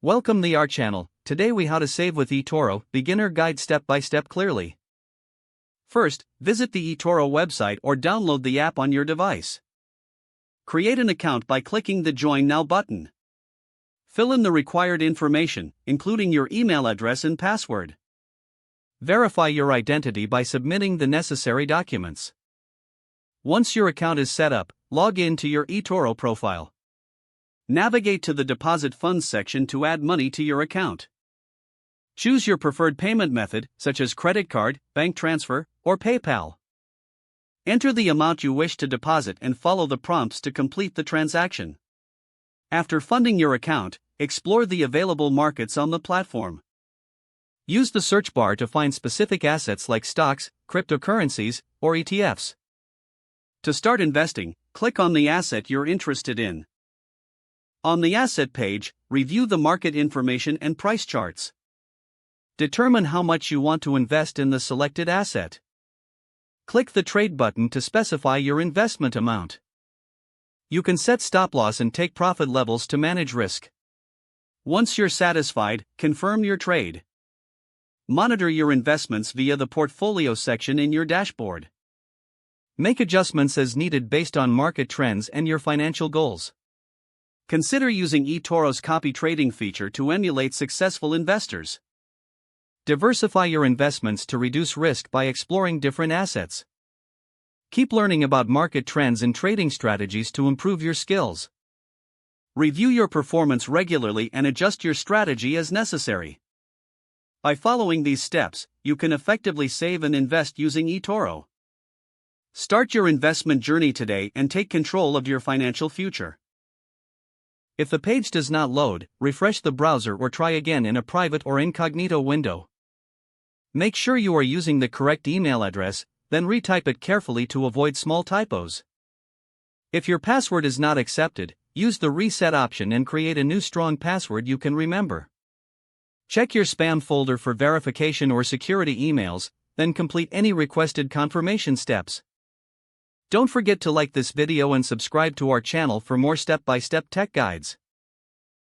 Welcome to our channel. Today we how to save with eToro, beginner guide step by step clearly. First, visit the eToro website or download the app on your device. Create an account by clicking the Join Now button. Fill in the required information, including your email address and password. Verify your identity by submitting the necessary documents. Once your account is set up, log in to your eToro profile. Navigate to the Deposit Funds section to add money to your account. Choose your preferred payment method, such as credit card, bank transfer, or PayPal. Enter the amount you wish to deposit and follow the prompts to complete the transaction. After funding your account, explore the available markets on the platform. Use the search bar to find specific assets like stocks, cryptocurrencies, or ETFs. To start investing, click on the asset you're interested in. On the asset page, review the market information and price charts. Determine how much you want to invest in the selected asset. Click the Trade button to specify your investment amount. You can set stop loss and take profit levels to manage risk. Once you're satisfied, confirm your trade. Monitor your investments via the Portfolio section in your dashboard. Make adjustments as needed based on market trends and your financial goals. Consider using eToro's copy trading feature to emulate successful investors. Diversify your investments to reduce risk by exploring different assets. Keep learning about market trends and trading strategies to improve your skills. Review your performance regularly and adjust your strategy as necessary. By following these steps, you can effectively save and invest using eToro. Start your investment journey today and take control of your financial future. If the page does not load, refresh the browser or try again in a private or incognito window. Make sure you are using the correct email address, then retype it carefully to avoid small typos. If your password is not accepted, use the reset option and create a new strong password you can remember. Check your spam folder for verification or security emails, then complete any requested confirmation steps. Don't forget to like this video and subscribe to our channel for more step-by-step tech guides.